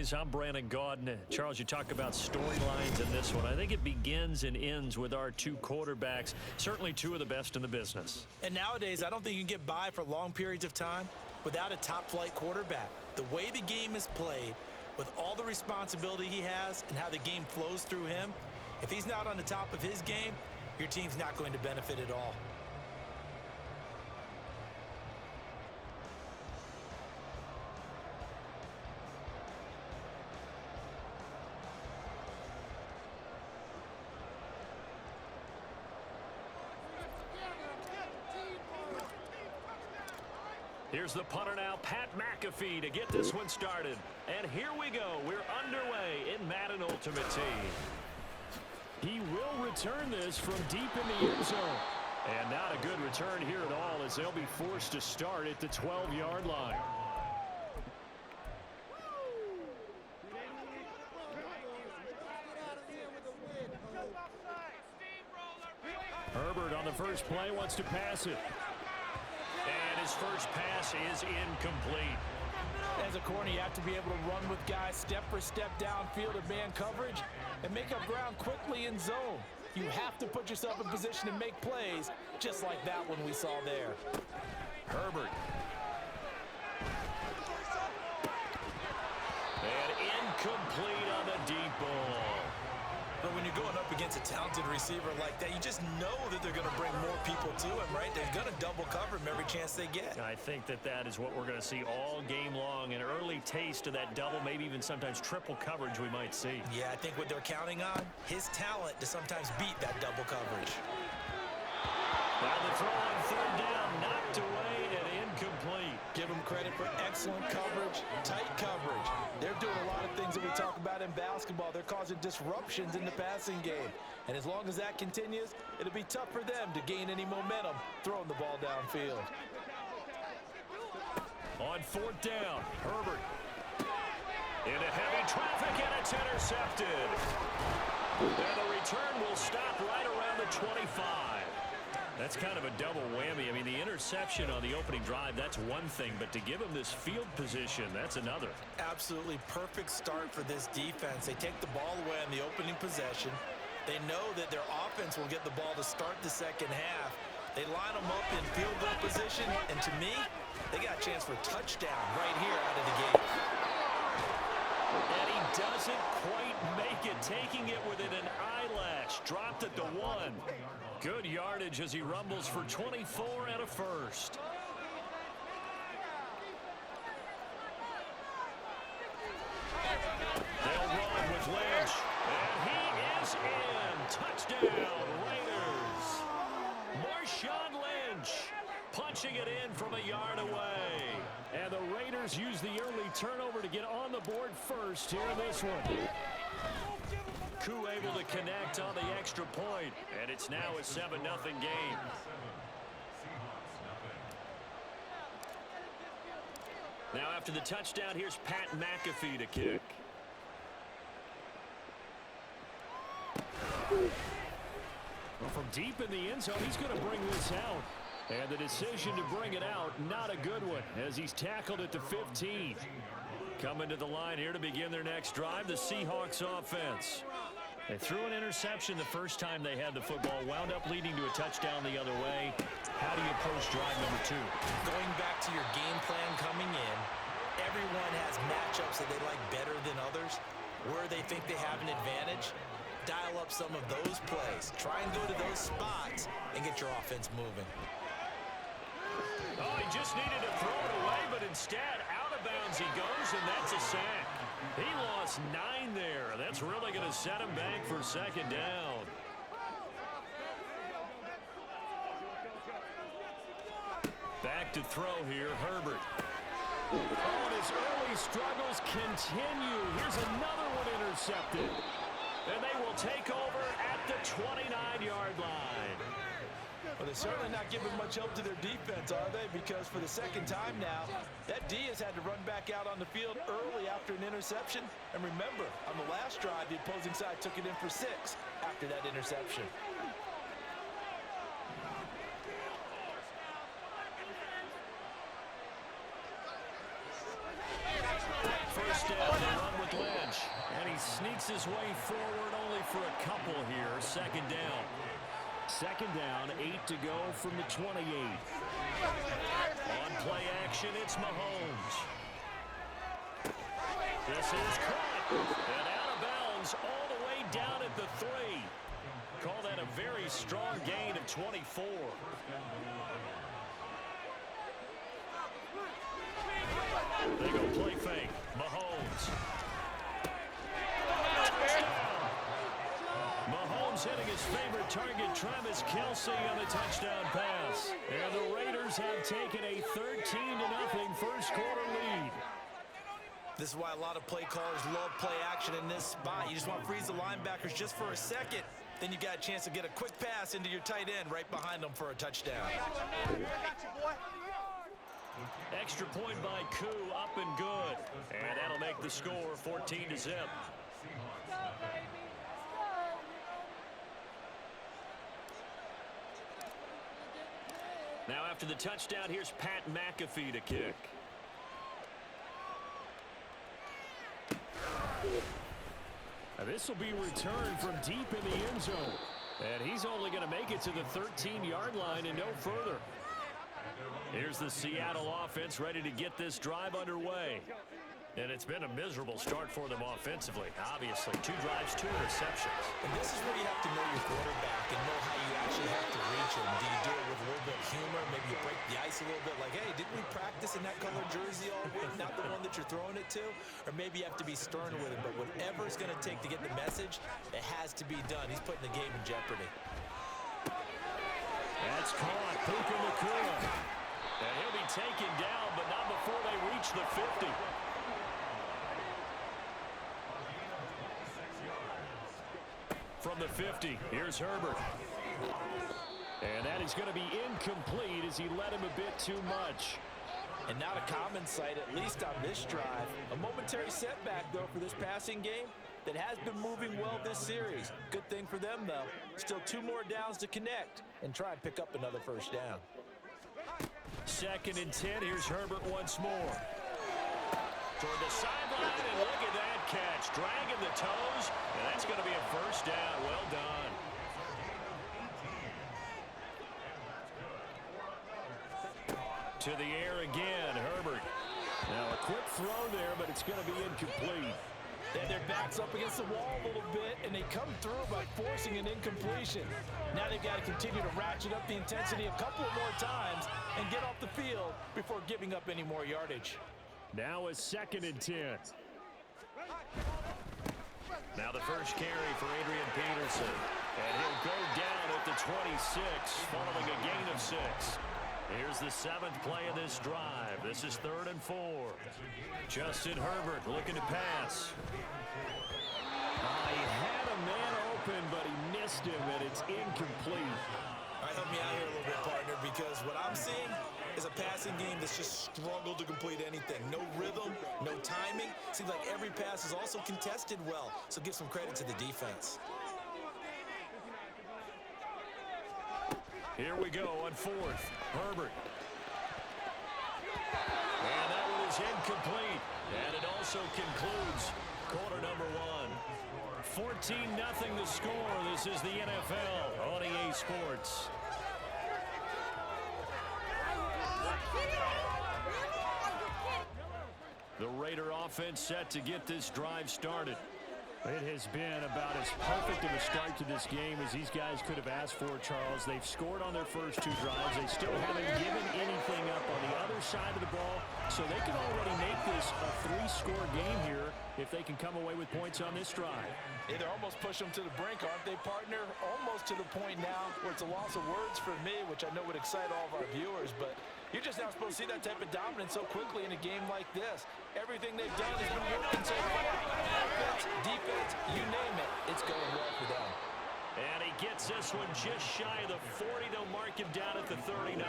Breeze. I'm Brandon Gaudin. Charles, you talk about storylines in this one. I think it begins and ends with our two quarterbacks, certainly two of the best in the business. And nowadays, I don't think you can get by for long periods of time without a top-flight quarterback. The way the game is played, with all the responsibility he has and how the game flows through him, if he's not on the top of his game, your team's not going to benefit at all. Here's the punter now, Pat McAfee, to get this one started. And here we go. We're underway in Madden Ultimate Team. He will return this from deep in the end zone. And not a good return here at all, as they'll be forced to start at the 12-yard line. Herbert on the first play wants to pass it. And his first pass is incomplete. As a corner, you have to be able to run with guys step for step downfield in man coverage and make up ground quickly in zone. You have to put yourself in position to make plays, just like that one we saw there. Herbert. And incomplete on the deep ball. But when you're going up against a talented receiver like that, you just know that they're going to bring more people to him, right? They're going to double cover him every chance they get. I think that is what we're going to see all game long. An early taste of that double, maybe even sometimes triple coverage we might see. Yeah, I think what they're counting on, his talent to sometimes beat that double coverage. Now the throw on third down, knocked away and incomplete. Give them credit for excellent coverage, tight coverage. They're doing a lot of things that we talk about in basketball. They're causing disruptions in the passing game. And as long as that continues, it'll be tough for them to gain any momentum throwing the ball downfield. On fourth down, Herbert. Into heavy traffic, and it's intercepted. And the return will stop right around the 25. That's kind of a double whammy. I mean, the interception on the opening drive, that's one thing, but to give him this field position, that's another. Absolutely perfect start for this defense. They take the ball away on the opening possession. They know that their offense will get the ball to start the second half. They line them up in field goal position, and to me, they got a chance for a touchdown right here out of the gate. And he doesn't quite make it, taking it within an eyelash. Dropped at the 1. Good yardage as he rumbles for 24 and a first. They'll run with Lynch. And he is in. Touchdown, Raiders. Marshawn Lynch punching it in from a yard away. And the Raiders use the early turnover to get on the board first here in this one. Koo able to connect on the extra point, and it's now a 7-0 game. Now after the touchdown, here's Pat McAfee to kick. Well, from deep in the end zone, he's going to bring this out. And the decision to bring it out, not a good one, as he's tackled at the 15. Coming to the line here to begin their next drive, the Seahawks offense. They threw an interception the first time they had the football, wound up leading to a touchdown the other way. How do you approach drive number 2? Going back to your game plan coming in, everyone has matchups that they like better than others. Where they think they have an advantage, dial up some of those plays. Try and go to those spots and get your offense moving. Oh, he just needed to throw it away, but instead, out of bounds he goes, and that's a sack. He lost 9 there. That's really going to set him back for second down. Back to throw here, Herbert. Oh, and his early struggles continue. Here's another one intercepted. And they will take over at the 29-yard line. Well, they're certainly not giving much help to their defense, are they? Because for the second time now, that D has had to run back out on the field early after an interception. And remember, on the last drive, the opposing side took it in for 6 after that interception. First down, they run with his way forward only for a couple here. Second down. Second down, 8 to go from the 28. On play action, it's Mahomes. This is caught. And out of bounds all the way down at the 3. Call that a very strong gain of 24. They go play fake. Mahomes. Mahomes hitting his favorite target, Travis Kelce, on a touchdown pass. And the Raiders have taken a 13-0 first quarter lead. This is why a lot of play callers love play action in this spot. You just want to freeze the linebackers just for a second. Then you got a chance to get a quick pass into your tight end right behind them for a touchdown. Extra point by Koo, up and good. And that'll make the score 14-0. Now after the touchdown, here's Pat McAfee to kick. Now this will be returned from deep in the end zone. And he's only going to make it to the 13-yard line and no further. Here's the Seattle offense ready to get this drive underway. And it's been a miserable start for them offensively. Obviously, 2 drives, 2 interceptions. And this is where you have to know your quarterback and know how you actually have to reach him. Do you do it with a little bit of humor? Maybe you break the ice a little bit like, hey, didn't we practice in that color jersey all week? Not the one that you're throwing it to? Or maybe you have to be stern with him. But whatever it's going to take to get the message, it has to be done. He's putting the game in jeopardy. That's caught. Puka Nacua. And he'll be taken down, but not before they reach the 50. From the 50, here's Herbert. And that is going to be incomplete as he led him a bit too much. And not a common sight, at least on this drive. A momentary setback, though, for this passing game that has been moving well this series. Good thing for them, though. Still 2 more downs to connect and try and pick up another first down. 2nd and 10, here's Herbert once more. Toward the sideline, and look at that catch. Dragging the toes, and that's going to be a first down. Well done. To the air again, Herbert. Now a quick throw there, but it's going to be incomplete. They had their backs up against the wall a little bit, and they come through by forcing an incompletion. Now they've got to continue to ratchet up the intensity a couple of more times and get off the field before giving up any more yardage. Now a 2nd and 10. Now the first carry for Adrian Peterson. And he'll go down at the 26, following a gain of 6. Here's the 7th play of this drive. This is 3rd and 4. Justin Herbert looking to pass. He had a man open, but he missed him, and it's incomplete. All right, help me out here a little bit, partner, because what I'm seeing is a passing game that's just struggled to complete anything. No rhythm, no timing. Seems like every pass is also contested well, so give some credit to the defense. Here we go on 4th. Herbert. And that one is incomplete. And it also concludes quarter number 1. 14-0 the score. This is the NFL on EA Sports. The Raider offense set to get this drive started. It has been about as perfect of a start to this game as these guys could have asked for, Charles. They've scored on their first 2 drives. They still haven't given anything up on the other side of the ball, so they can already make this a 3-score game here if they can come away with points on this drive. Hey, they're almost pushing them to the brink, aren't they, partner? Almost to the point now where it's a loss of words for me, which I know would excite all of our viewers, but you're just not supposed to see that type of dominance so quickly in a game like this. Everything they've done has been working so far. Offense, defense, you name it, it's going well for them. And he gets this one just shy of the 40. They'll mark him down at the 39.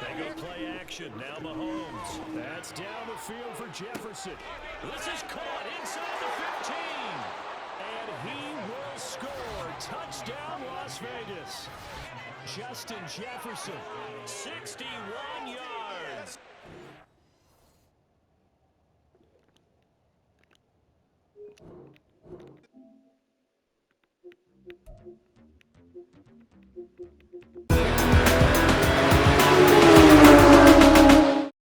They go play action. Now Mahomes. That's down the field for Jefferson. This is caught inside the 15. And he will score. Touchdown, Las Vegas. Justin Jefferson. 61 yards.